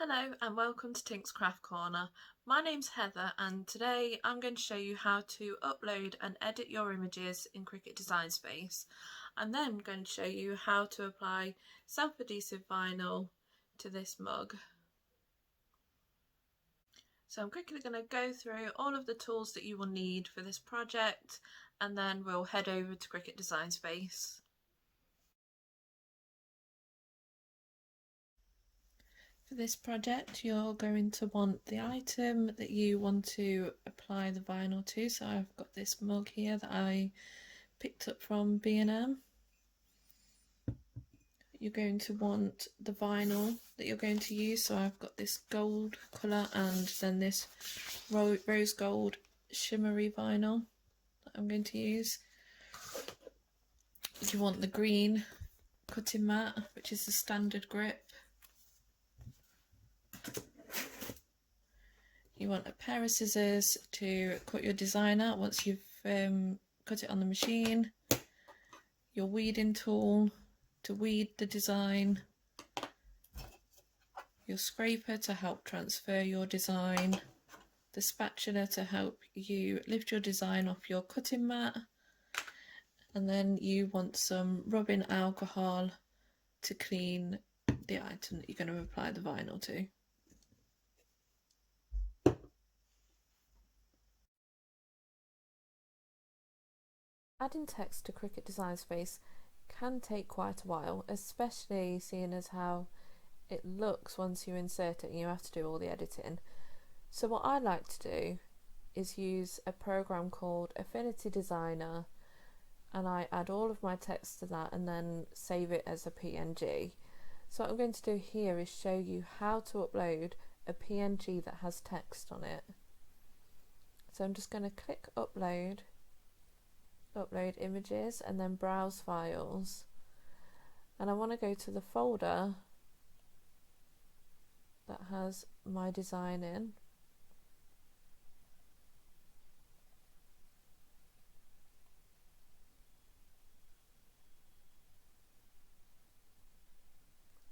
Hello and welcome to Tink's Craft Corner. My name's Heather and today I'm going to show you how to upload and edit your images in Cricut Design Space. I'm then going to show you how to apply Self Adhesive Vinyl to this mug. So I'm quickly going to go through all of the tools that you will need for this project and then we'll head over to Cricut Design Space. For this project you're going to want the item that you want to apply the vinyl to. So I've got this mug here that I picked up from B&M. You're going to want the vinyl that you're going to use. So I've got this gold colour and then this rose gold shimmery vinyl that I'm going to use. You want the green cutting mat, which is the standard grip. You want a pair of scissors to cut your design out once you've cut it on the machine, your weeding tool to weed the design, your scraper to help transfer your design, the spatula to help you lift your design off your cutting mat, and then you want some rubbing alcohol to clean the item that you're going to apply the vinyl to. Adding text to Cricut Design Space can take quite a while, especially seeing as how it looks once you insert it and you have to do all the editing. So what I like to do is use a program called Affinity Designer, and I add all of my text to that and then save it as a PNG. So what I'm going to do here is show you how to upload a PNG that has text on it. So I'm just going to click upload images and then browse files, and I want to go to the folder that has my design in,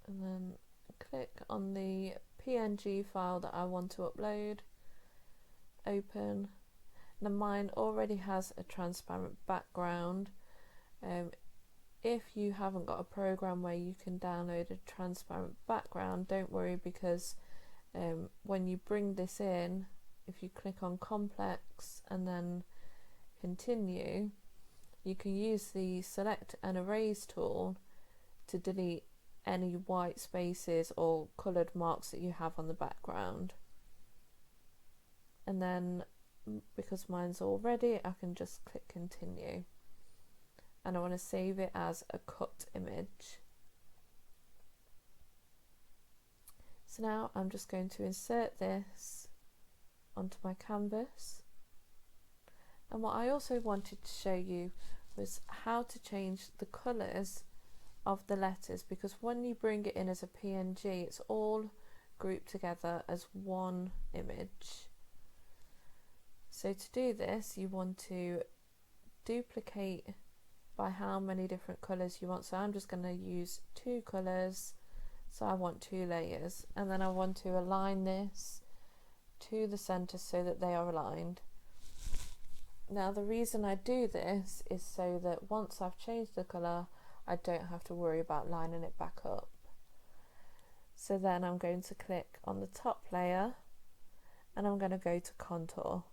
and then click on the PNG file that I want to upload, open. Now mine already has a transparent background. If you haven't got a program where you can download a transparent background, don't worry, because when you bring this in, if you click on complex and then continue, you can use the select and erase tool to delete any white spaces or coloured marks that you have on the background. And then because mine's all ready, I can just click continue, and I want to save it as a cut image. So now I'm just going to insert this onto my canvas, and what I also wanted to show you was how to change the colours of the letters, because when you bring it in as a PNG it's all grouped together as one image. So to do this you want to duplicate by how many different colours you want. So I'm just going to use 2 colours, so I want 2 layers, and then I want to align this to the centre so that they are aligned. Now the reason I do this is so that once I've changed the colour I don't have to worry about lining it back up. So then I'm going to click on the top layer and I'm going to go to contour.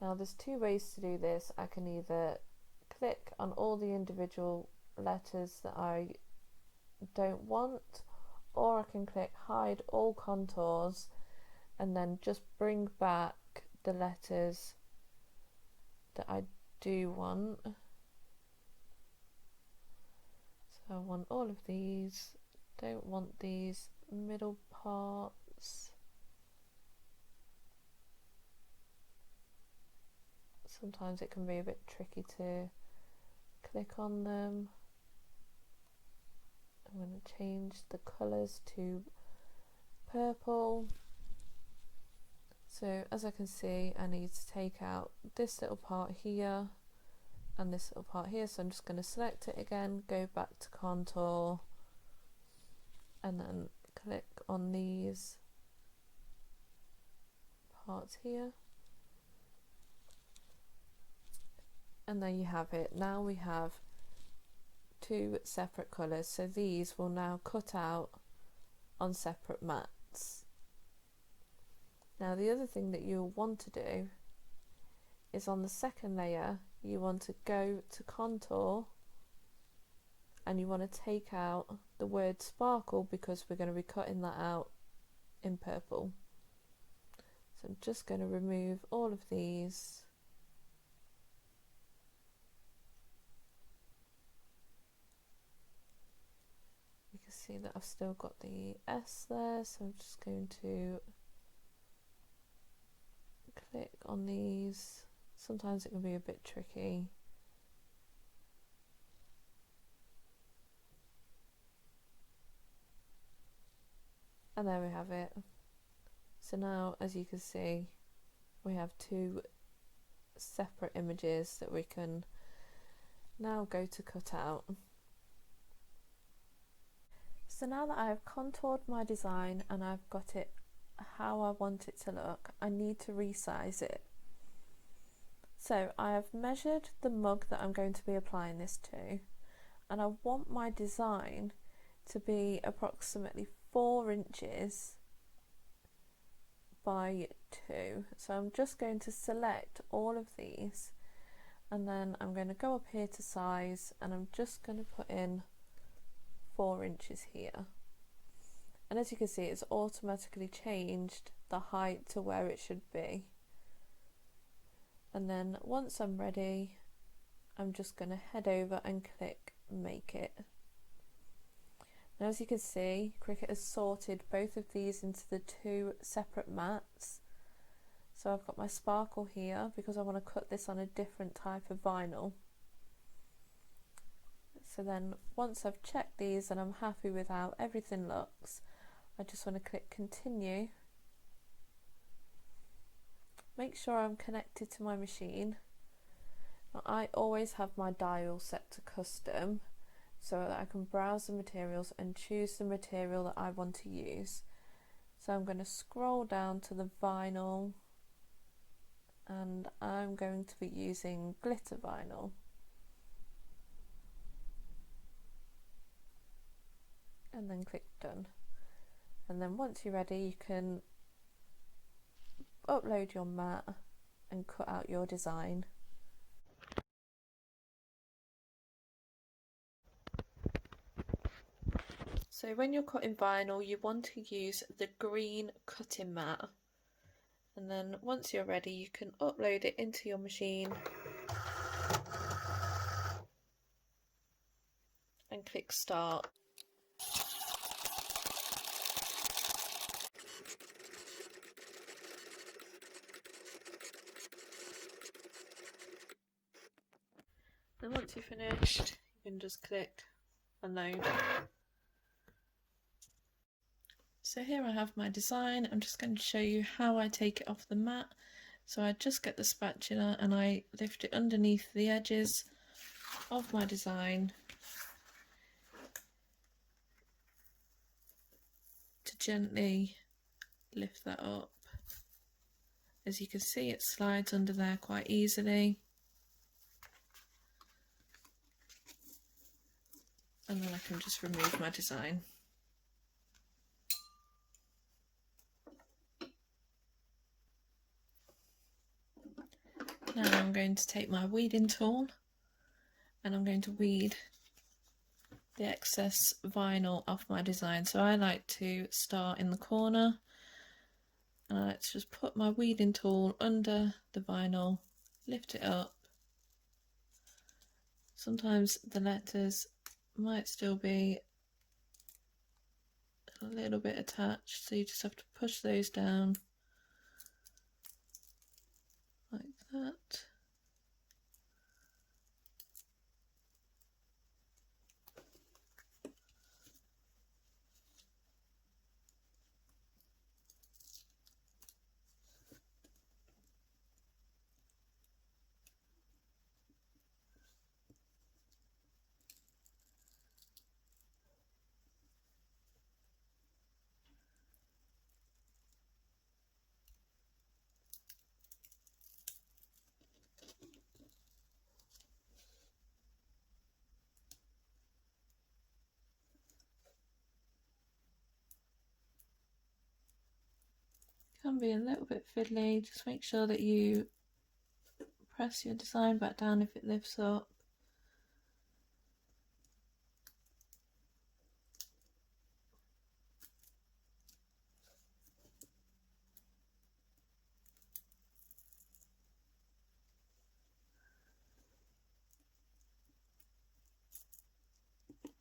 Now there's 2 ways to do this. I can either click on all the individual letters that I don't want, or I can click hide all contours and then just bring back the letters that I do want. So I want all of these, don't want these middle parts. Sometimes it can be a bit tricky to click on them. I'm going to change the colours to purple. So as I can see, I need to take out this little part here and this little part here, so I'm just going to select it again, go back to contour, and then click on these parts here, and there you have it. Now we have two separate colours, so these will now cut out on separate mats. Now the other thing that you'll want to do is on the second layer you want to go to contour and you want to take out the word sparkle, because we're going to be cutting that out in purple. So I'm just going to remove all of these. You can see that I've still got the S there, so I'm just going to click on these. Sometimes it can be a bit tricky. And there we have it. So now, as you can see, we have two separate images that we can now go to cut out. So now that I have contoured my design and I've got it how I want it to look, I need to resize it. So I have measured the mug that I'm going to be applying this to, and I want my design to be approximately 4 inches by 2. So I'm just going to select all of these, and then I'm going to go up here to size, and I'm just going to put in 4 inches here. And as you can see, it's automatically changed the height to where it should be. And then once I'm ready, I'm just going to head over and click make it. Now as you can see, Cricut has sorted both of these into the 2 separate mats. So I've got my sparkle here because I want to cut this on a different type of vinyl. So then once I've checked these and I'm happy with how everything looks, I just want to click continue. Make sure I'm connected to my machine. Now, I always have my dial set to custom so that I can browse the materials and choose the material that I want to use. So I'm going to scroll down to the vinyl, and I'm going to be using glitter vinyl. And then click done. And then once you're ready, you can upload your mat and cut out your design. So when you're cutting vinyl, you want to use the green cutting mat, and then once you're ready, you can upload it into your machine and click start. And once you're finished, you can just click unload. So here I have my design. I'm just going to show you how I take it off the mat. So I just get the spatula and I lift it underneath the edges of my design to gently lift that up. As you can see, it slides under there quite easily. And then I can just remove my design. Now I'm going to take my weeding tool and I'm going to weed the excess vinyl off my design. So I like to start in the corner, and I like to just put my weeding tool under the vinyl, lift it up. Sometimes the letters might still be a little bit attached, so you just have to push those down like that. can be a little bit fiddly. Just make sure that you press your design back down if it lifts up.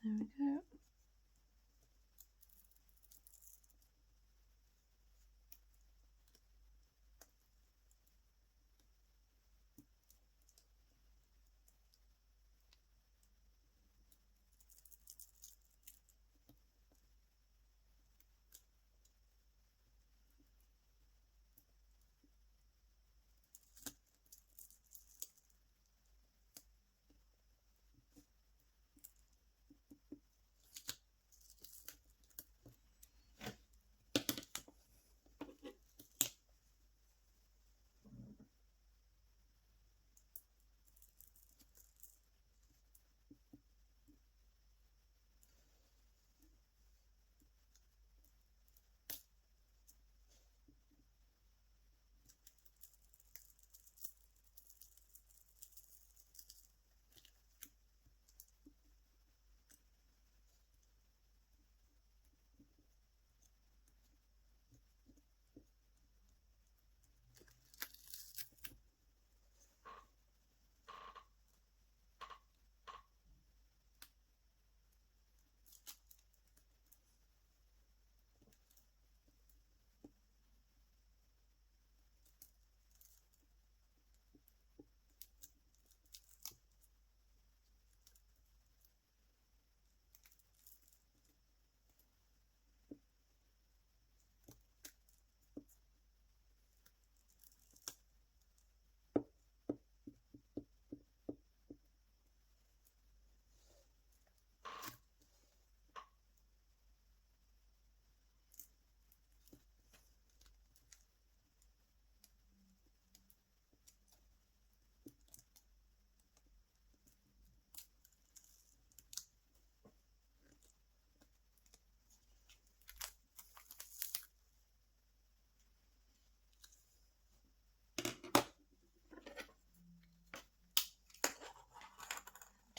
There we go.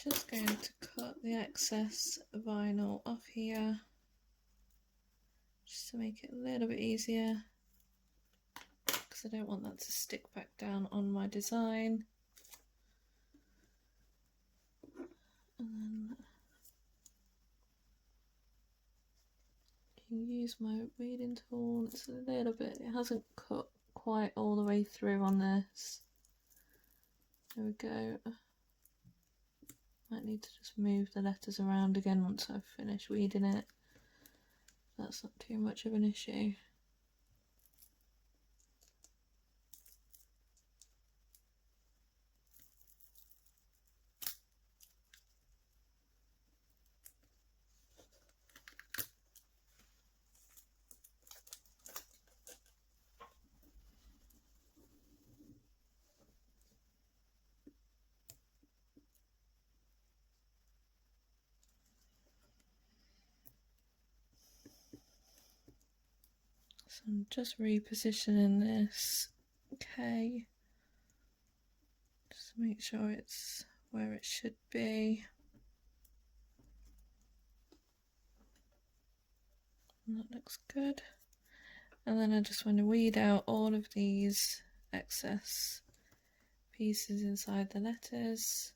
Just going to cut the excess vinyl off here, just to make it a little bit easier, because I don't want that to stick back down on my design. And then I can use my weeding tool. It's a little bit, it hasn't cut quite all the way through on this. There we go. Might need to just move the letters around again once I've finished weeding it. That's not too much of an issue. So I'm just repositioning this, okay, just to make sure it's where it should be. And that looks good. And then I just want to weed out all of these excess pieces inside the letters.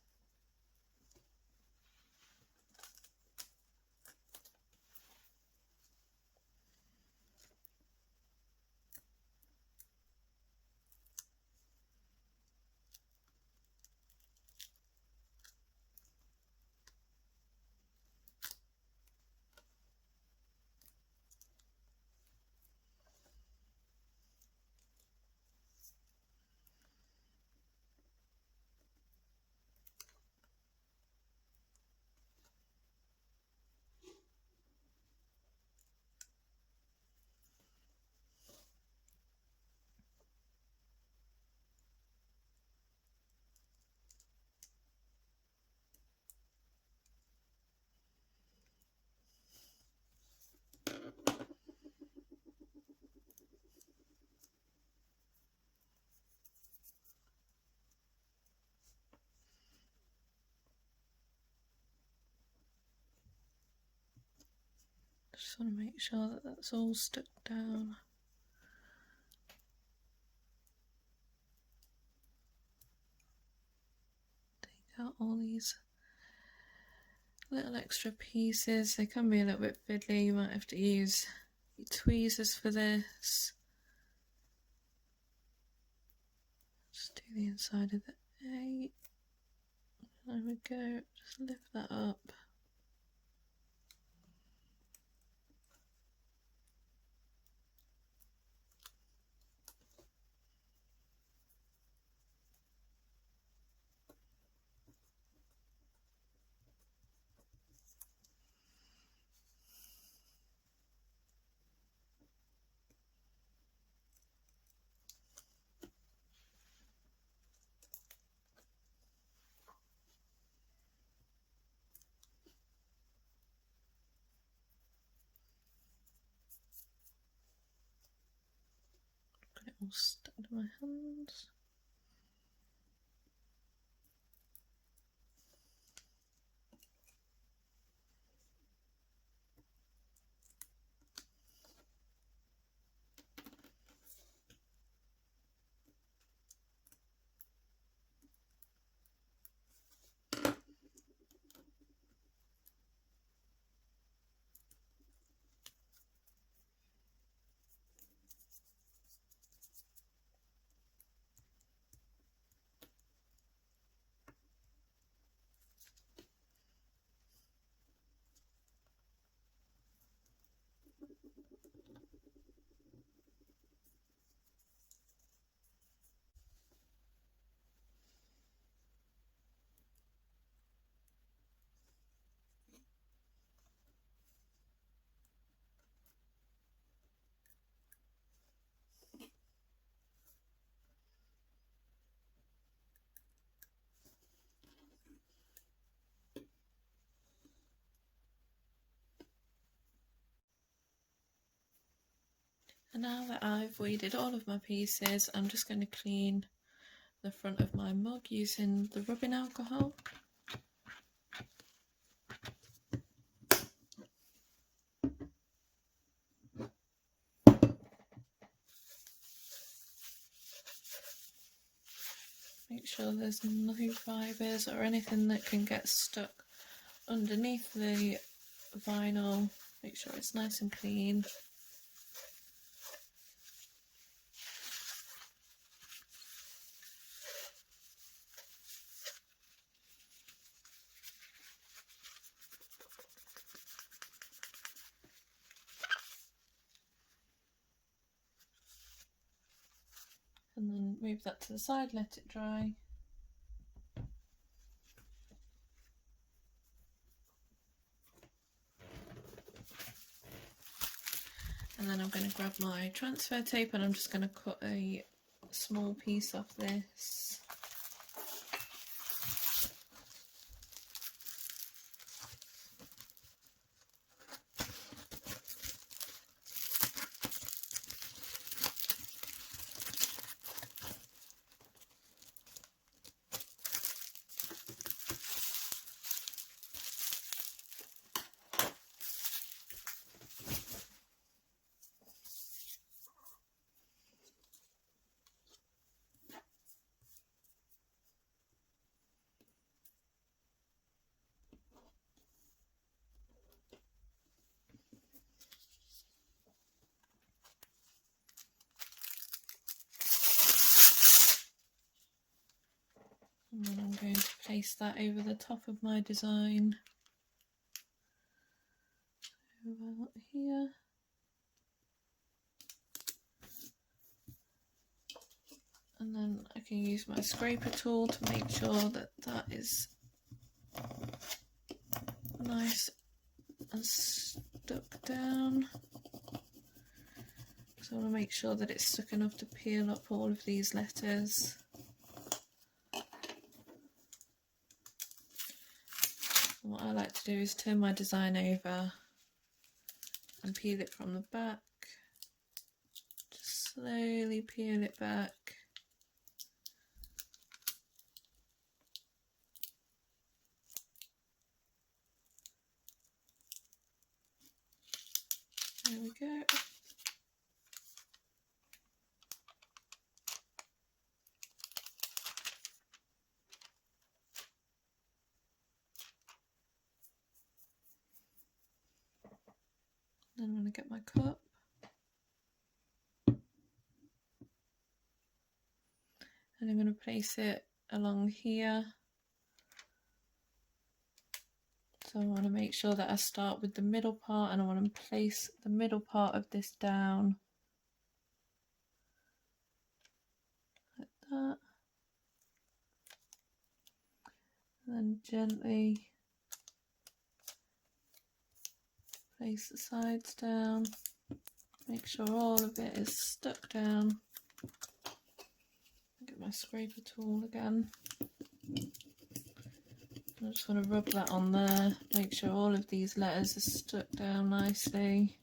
Just want to make sure that that's all stuck down. Take out all these little extra pieces. They can be a little bit fiddly, you might have to use your tweezers for this. Just do the inside of the A. There we go, just lift that up. Got it all stuck to my hands. And now that I've weeded all of my pieces, I'm just going to clean the front of my mug using the rubbing alcohol. Make sure there's no fibres or anything that can get stuck underneath the vinyl. Make sure it's nice and clean. And then move that to the side, let it dry. And then I'm going to grab my transfer tape and I'm just going to cut a small piece off this. And then I'm going to place that over the top of my design. So about here. And then I can use my scraper tool to make sure that that is nice and stuck down. So I want to make sure that it's stuck enough to peel up all of these letters. And what I like to do is turn my design over and peel it from the back. Just slowly peel it back. There we go. Then I'm going to get my cup. And I'm going to place it along here. So I want to make sure that I start with the middle part, and I want to place the middle part of this down like that. And then gently place the sides down. Make sure all of it is stuck down. Get my scraper tool again. I just want to rub that on there, make sure all of these letters are stuck down nicely.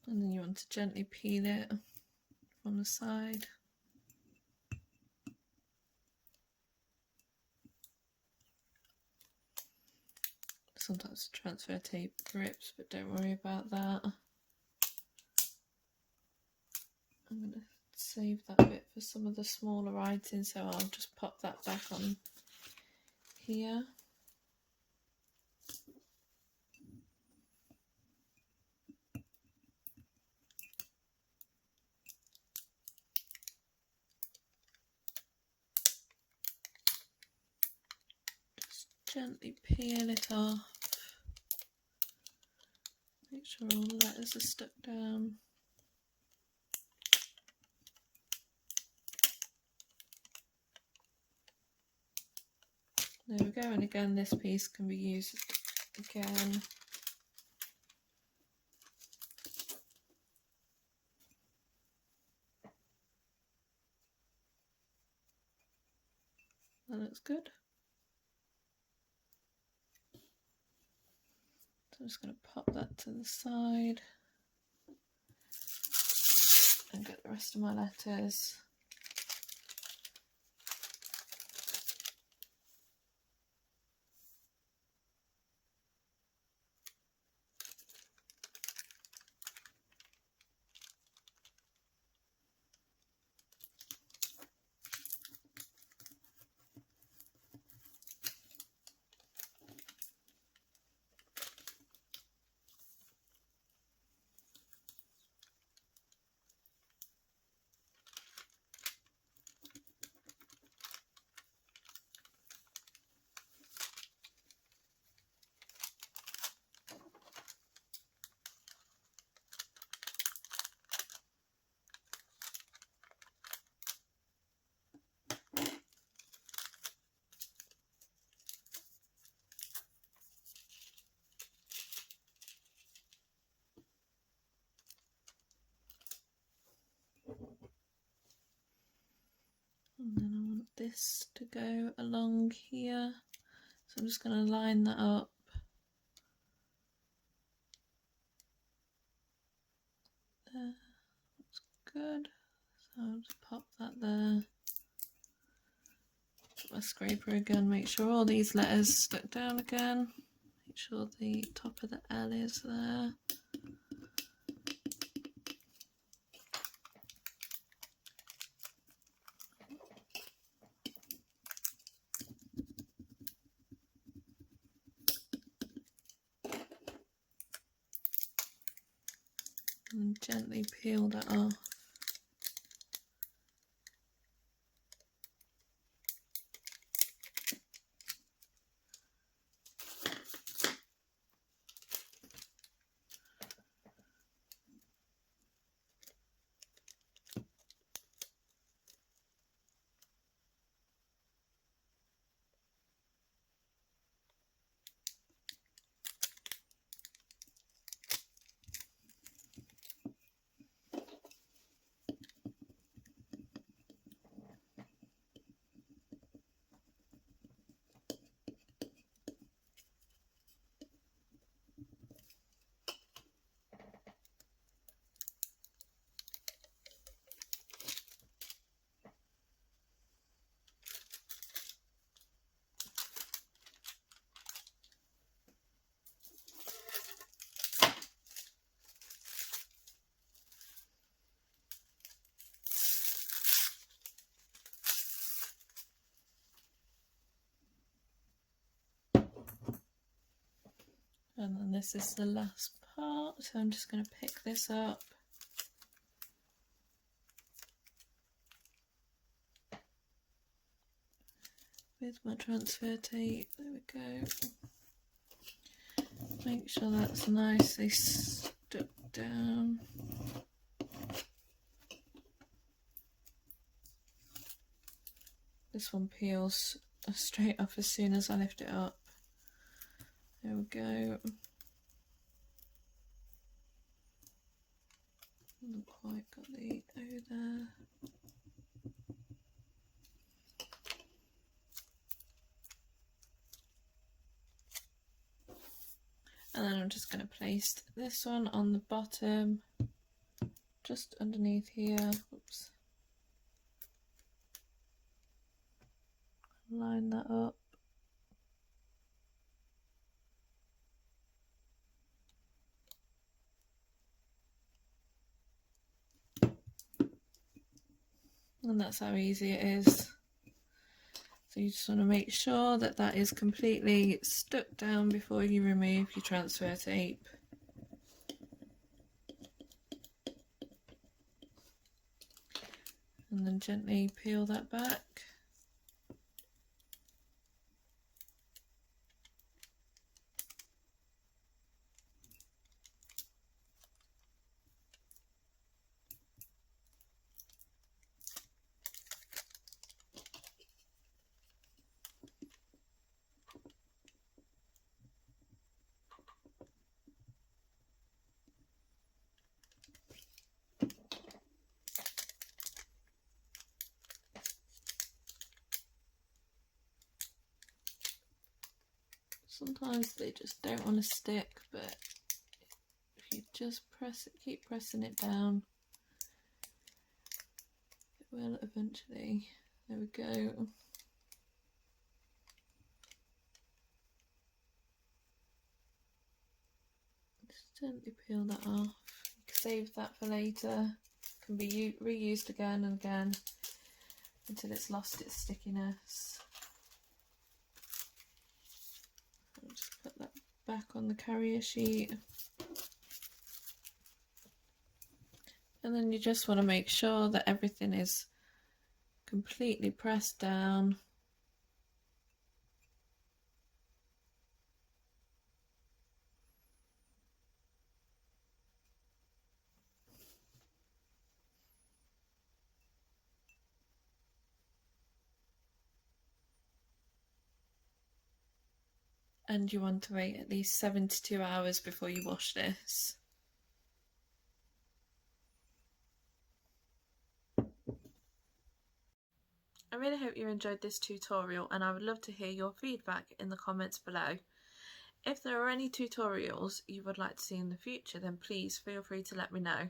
And then you want to gently peel it from the side. Sometimes transfer tape grips, but don't worry about that. I'm going to save that bit for some of the smaller writing, so I'll just pop that back on here. Just gently peel it off. Make sure all the letters are stuck down. There we go, and again this piece can be used again. That looks good. So I'm just going to pop that to the side and get the rest of my letters. And then I want this to go along here, so I'm just going to line that up. There, that's good. So I'll just pop that there. Put my scraper again, make sure all these letters stuck down again. Make sure the top of the L is there. And gently peel that off. And then this is the last part, so I'm just going to pick this up. With my transfer tape, there we go. Make sure that's nicely stuck down. This one peels straight off as soon as I lift it up. There we go. Not quite got the O there. And then I'm just going to place this one on the bottom, just underneath here. Oops. Line that up. And that's how easy it is. So you just want to make sure that that is completely stuck down before you remove your transfer tape. And then gently peel that back. Sometimes they just don't want to stick, but if you just press it, keep pressing it down, it will eventually. There we go. Just gently peel that off. You can save that for later. It can be reused again and again until it's lost its stickiness. I'll just put that back on the carrier sheet. And then you just want to make sure that everything is completely pressed down. And you want to wait at least 72 hours before you wash this. I really hope you enjoyed this tutorial, and I would love to hear your feedback in the comments below. If there are any tutorials you would like to see in the future, then please feel free to let me know.